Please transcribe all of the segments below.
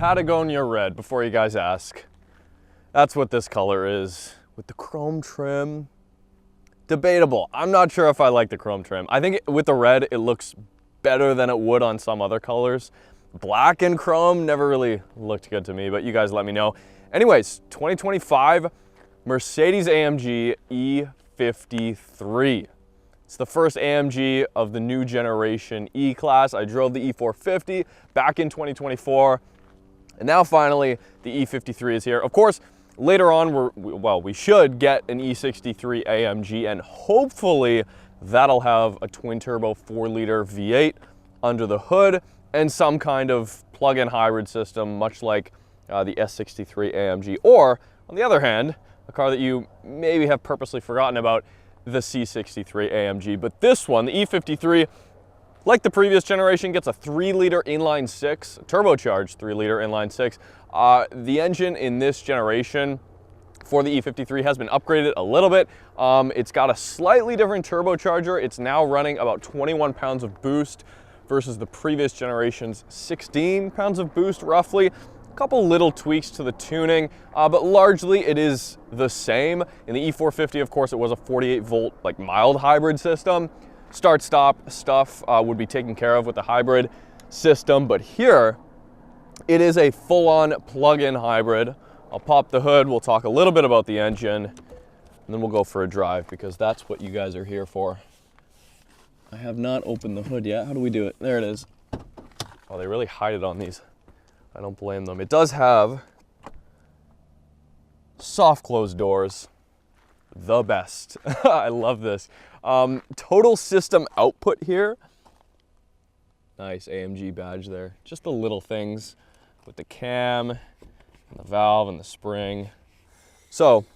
Patagonia red, before you guys ask. That's what this color is, with the chrome trim. Debatable. I'm not sure if I like the chrome trim. I think with the red, it looks better than it would on some other colors. Black and chrome never really looked good to me, but you guys let me know. Anyways, 2025 Mercedes-AMG E53. It's the first AMG of the new generation E-Class. I drove the E450 back in 2024, and now finally the E53 is here. Of course, later on, we should get an E63 AMG, and hopefully that'll have a twin-turbo 4-liter V8 under the hood and some kind of plug-in hybrid system, much like the S63 AMG. Or, on the other hand, a car that you maybe have purposely forgotten about, the C63 AMG. But this one, the E53, like the previous generation, gets a 3-liter inline-6, turbocharged 3-liter inline-6. The engine in this generation for the E53 has been upgraded a little bit. It's got a slightly different turbocharger. It's now running about 21 pounds of boost versus the previous generation's 16 pounds of boost, roughly. A couple little tweaks to the tuning, but largely it is the same. In the E450, of course, it was a 48-volt, like mild hybrid system. Start-stop stuff would be taken care of with the hybrid system, but here it is a full-on plug-in hybrid. I'll pop the hood, we'll talk a little bit about the engine, and then we'll go for a drive because that's what you guys are here for. I have not opened the hood yet. How do we do it? There it is. Oh, they really hide it on these. I don't blame them. It does have soft closed doors. The best. I love this. Total system output here. Nice AMG badge there. Just the little things with the cam and the valve and the spring. So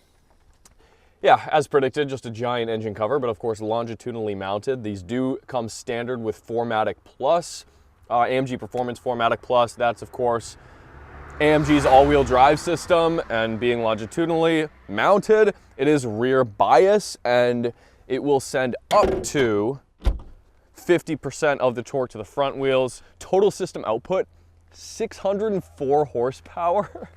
yeah, as predicted, just a giant engine cover, but of course longitudinally mounted. These do come standard with 4MATIC Plus. AMG Performance 4MATIC Plus, that's of course AMG's all-wheel drive system, and being longitudinally mounted, it is rear bias, and it will send up to 50% of the torque to the front wheels. Total system output, 604 horsepower.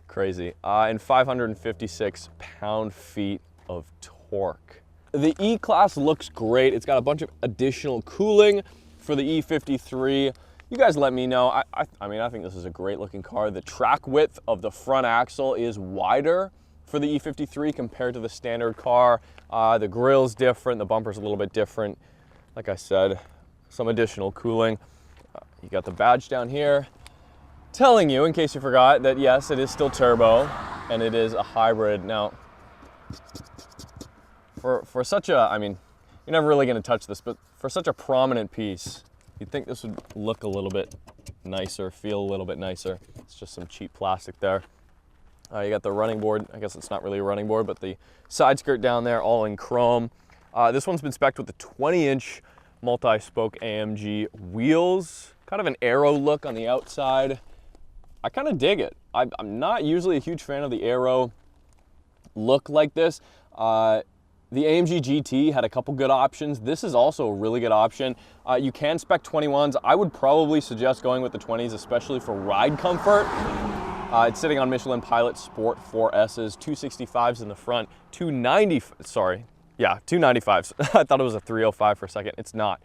Crazy. And 556 pound-feet of torque. The E-Class looks great. It's got a bunch of additional cooling for the E53. You guys let me know. I mean, I think this is a great looking car. The track width of the front axle is wider for the E53 compared to the standard car. The grill's different, the bumper's a little bit different. Like I said, some additional cooling. You got the badge down here telling you, in case you forgot, that yes, it is still turbo and it is a hybrid. Now, for such a, I mean, you're never really gonna touch this, but for such a prominent piece, you'd think this would look a little bit nicer, feel a little bit nicer. It's just some cheap plastic there. You got the running board. I guess it's not really a running board, but the side skirt down there, all in chrome. This one's been spec'd with the 20-inch multi-spoke AMG wheels. Kind of an aero look on the outside. I kind of dig it. I'm not usually a huge fan of the aero look like this. The AMG GT had a couple good options. This is also a really good option. You can spec 21s. I would probably suggest going with the 20s, especially for ride comfort. It's sitting on Michelin Pilot Sport 4S's, 265s in the front, 295s. I thought it was a 305 for a second. It's not.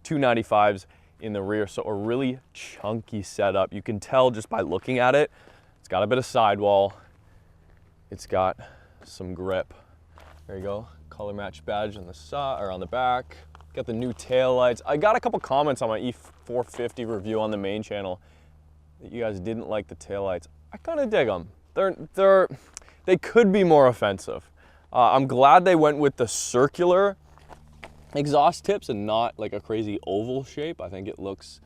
295s in the rear, so a really chunky setup. You can tell just by looking at it. It's got a bit of sidewall. It's got some grip. There you go. Color match badge on the side or on the back. Got the new tail lights. I got a couple comments on my E450 review on the main channel that you guys didn't like the tail lights. I kind of dig them. They could be more offensive. I'm glad they went with the circular exhaust tips and not like a crazy oval shape. I think it looks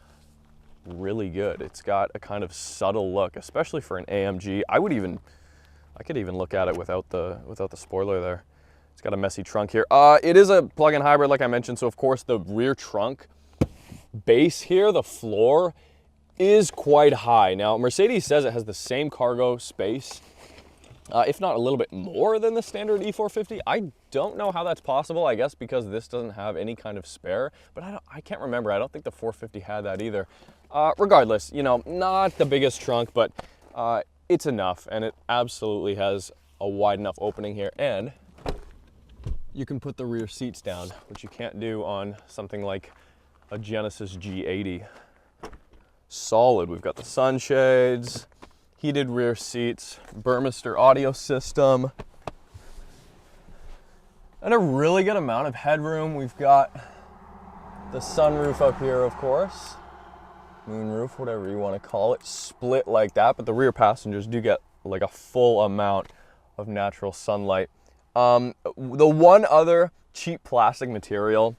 really good. It's got a kind of subtle look, especially for an AMG. I could even look at it without the spoiler there. It's got a messy trunk here. It is a plug-in hybrid, like I mentioned, so of course the rear trunk base here, the floor, is quite high. Now, Mercedes says it has the same cargo space if not a little bit more than the standard E450. I don't know how that's possible. I guess because this doesn't have any kind of spare, but I can't remember. I don't think the 450 had that either. Regardless, you know, not the biggest trunk, but it's enough, and it absolutely has a wide enough opening here, and you can put the rear seats down, which you can't do on something like a Genesis G80. Solid. We've got the sunshades, heated rear seats, Burmester audio system, and a really good amount of headroom. We've got the sunroof up here, of course, moonroof, whatever you want to call it, split like that, but the rear passengers do get like a full amount of natural sunlight. The one other cheap plastic material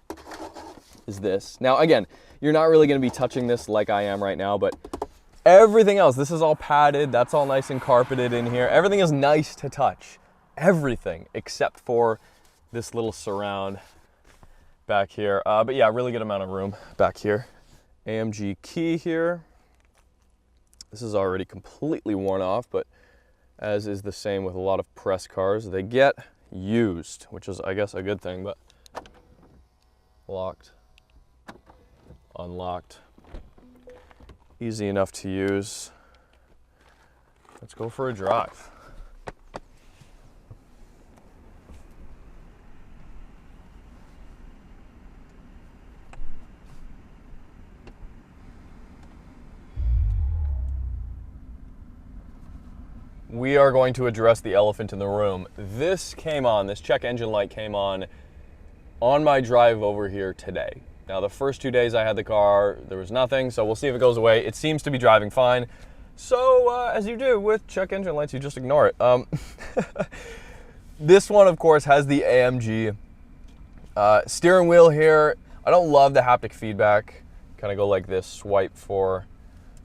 is this. Now, again, you're not really going to be touching this like I am right now, but everything else, this is all padded, that's all nice and carpeted in here. Everything is nice to touch. Everything except for this little surround back here. But yeah, really good amount of room back here. AMG key here. This is already completely worn off, but as is the same with a lot of press cars, they get used, which is, I guess, a good thing. But locked, unlocked, easy enough to use. Let's go for a drive. We are going to address the elephant in the room. This check engine light came on my drive over here today. Now, the first 2 days I had the car, there was nothing, so we'll see if it goes away. It seems to be driving fine. So, as you do with check engine lights, you just ignore it. This one, of course, has the AMG steering wheel here. I don't love the haptic feedback. Kind of go like this, swipe for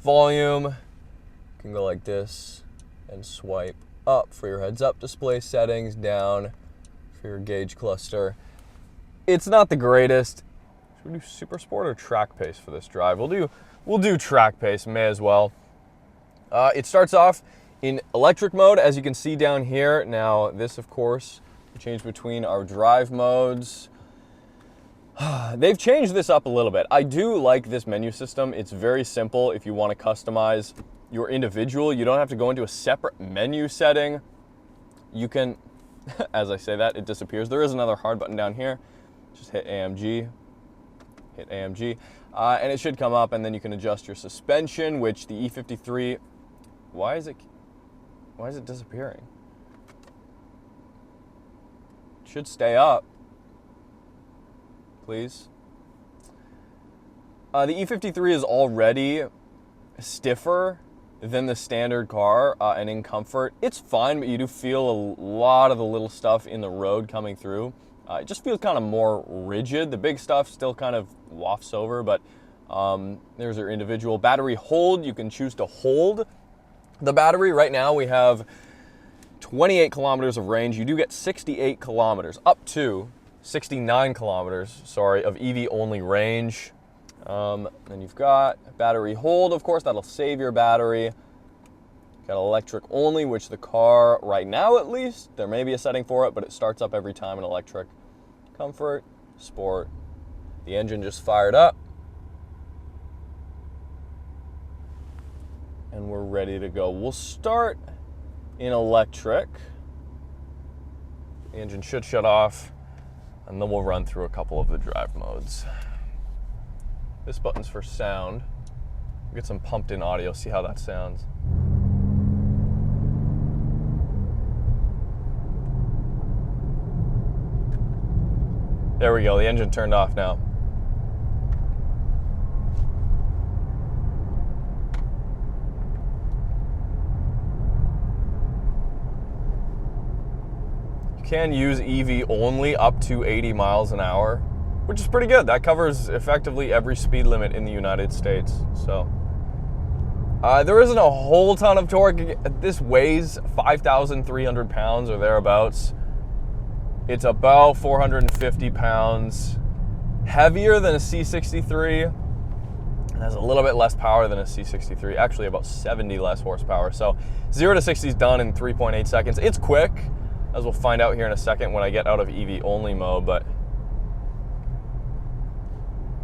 volume. You can go like this and swipe up for your heads-up display settings, down for your gauge cluster. It's not the greatest. Should we do super sport or track pace for this drive? We'll do track pace, may as well. It starts off in electric mode, as you can see down here. Now, this, of course, we change between our drive modes. They've changed this up a little bit. I do like this menu system. It's very simple if you want to customize your individual. You don't have to go into a separate menu setting. You can, as I say that, it disappears. There is another hard button down here. Just hit AMG, and it should come up, and then you can adjust your suspension, which the E53, why is it disappearing? It should stay up, please. The E53 is already stiffer than the standard car, and in comfort, it's fine, but you do feel a lot of the little stuff in the road coming through. It just feels kind of more rigid. The big stuff still kind of wafts over, but there's your individual battery hold. You can choose to hold the battery. Right now we have 28 kilometers of range. You do get 68 kilometers, up to 69 kilometers, sorry, of EV-only range. Then you've got battery hold, of course, that'll save your battery. Got electric only, which the car, right now at least, there may be a setting for it, but it starts up every time in electric. Comfort, sport. The engine just fired up. And we're ready to go. We'll start in electric. The engine should shut off, and then we'll run through a couple of the drive modes. This button's for sound. We'll get some pumped in audio, see how that sounds. There we go, the engine turned off now. You can use EV only up to 80 miles an hour, which is pretty good. That covers effectively every speed limit in the United States. So there isn't a whole ton of torque. This weighs 5,300 pounds or thereabouts. It's about 450 pounds heavier than a C63. It has a little bit less power than a C63, actually about 70 less horsepower. So 0 to 60 is done in 3.8 seconds. It's quick, as we'll find out here in a second when I get out of EV only mode, but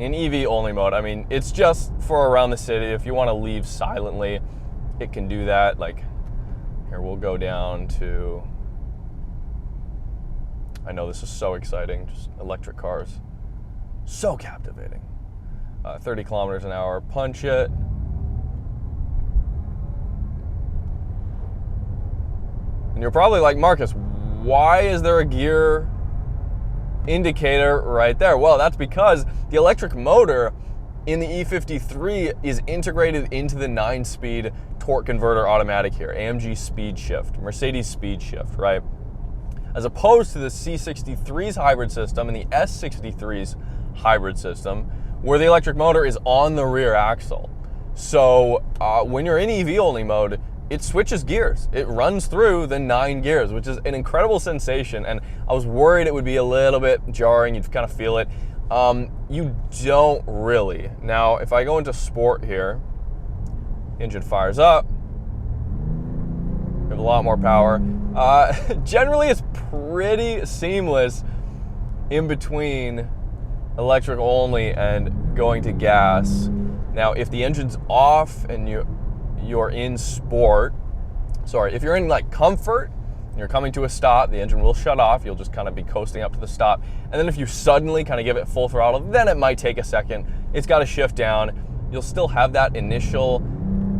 in EV only mode, I mean, it's just for around the city. If you want to leave silently, it can do that. Like, here, we'll go down to, I know this is so exciting, just electric cars. So captivating. 30 kilometers an hour, punch it. And you're probably like, Marcus, why is there a gear indicator right there? Well, that's because the electric motor in the E53 is integrated into the 9-speed torque converter automatic here, AMG speed shift, Mercedes speed shift, right? As opposed to the C63's hybrid system and the S63's hybrid system, where the electric motor is on the rear axle. So when you're in EV only mode, it switches gears. It runs through the 9 gears, which is an incredible sensation. And I was worried it would be a little bit jarring. You'd kind of feel it. You don't really. Now, if I go into sport here, engine fires up. We have a lot more power. Generally, it's pretty seamless in between electric only and going to gas. Now, if the engine's off and you're in sport, sorry, if you're in like comfort and you're coming to a stop, the engine will shut off. You'll just kind of be coasting up to the stop. And then if you suddenly kind of give it full throttle, then it might take a second. It's got to shift down. You'll still have that initial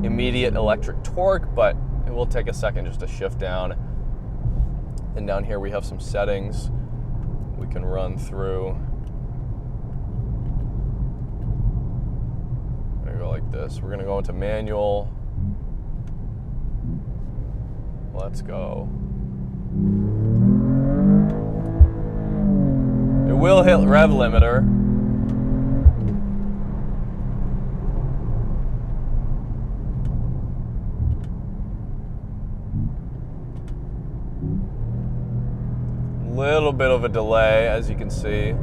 immediate electric torque, but it will take a second just to shift down. And down here we have some settings we can run through. Go like this. We're gonna go into manual. Let's go. It will hit rev limiter. Little bit of a delay, as you can see.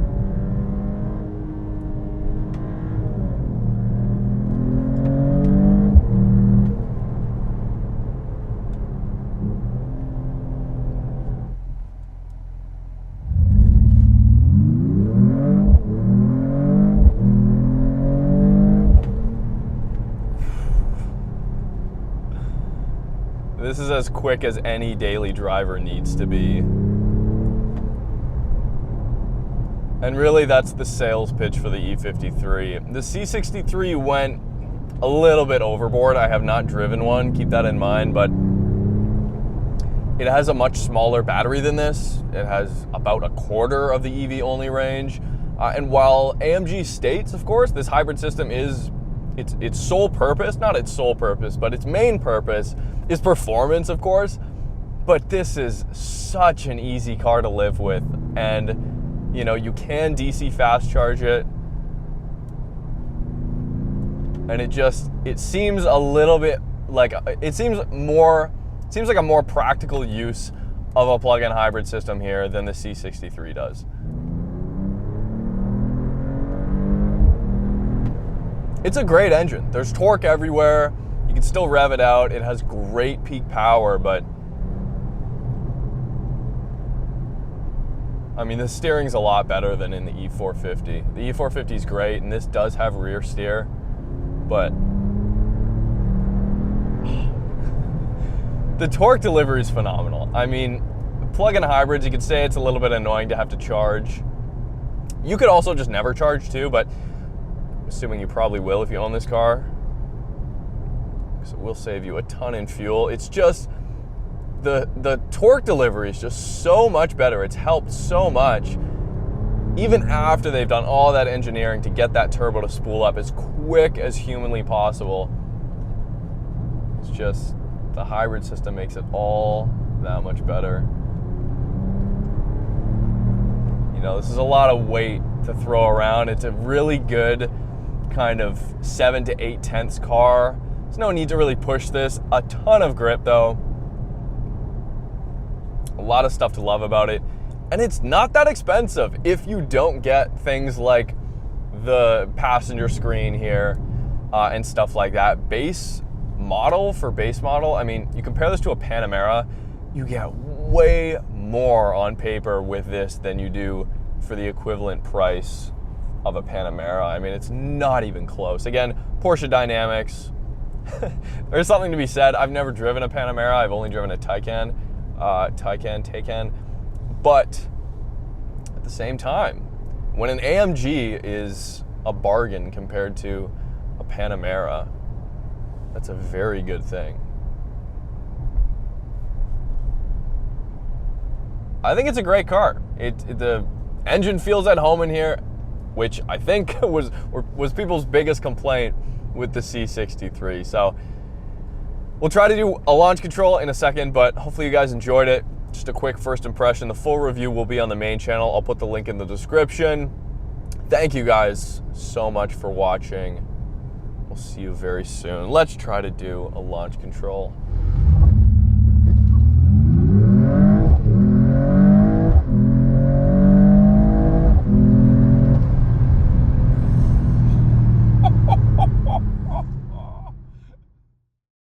This is as quick as any daily driver needs to be. And really, that's the sales pitch for the E53. The C63 went a little bit overboard. I have not driven one, keep that in mind, but it has a much smaller battery than this. It has about a quarter of the EV only range. And while AMG states, of course, this hybrid system is its sole purpose, not its sole purpose, but its main purpose is performance, of course. But this is such an easy car to live with. And you know, you can DC fast charge it. And it seems a little bit like, it seems like a more practical use of a plug-in hybrid system here than the C63 does. It's a great engine. There's torque everywhere. You can still rev it out. It has great peak power, but I mean, the steering's a lot better than in the E450. The E450 is great, and this does have rear steer, but the torque delivery is phenomenal. I mean, plug-in hybrids, you could say it's a little bit annoying to have to charge. You could also just never charge too, but assuming you probably will if you own this car, because it will save you a ton in fuel. It's just, the torque delivery is just so much better. It's helped so much, even after they've done all that engineering to get that turbo to spool up as quick as humanly possible. It's just, the hybrid system makes it all that much better. You know, this is a lot of weight to throw around. It's a really good kind of 7 to 8/10 car. There's no need to really push this. A ton of grip though. A lot of stuff to love about it. And it's not that expensive if you don't get things like the passenger screen here. and stuff like that. Base model, I mean, you compare this to a Panamera, you get way more on paper with this than you do for the equivalent price of a Panamera. I mean, it's not even close. Again, Porsche dynamics. There's something to be said. I've never driven a Panamera. I've only driven a Taycan. But at the same time, when an AMG is a bargain compared to a Panamera, that's a very good thing. I think it's a great car. The engine feels at home in here, which I think was people's biggest complaint with the C63. So we'll try to do a launch control in a second, but hopefully you guys enjoyed it. Just a quick first impression. The full review will be on the main channel. I'll put the link in the description. Thank you guys so much for watching. We'll see you very soon. Let's try to do a launch control.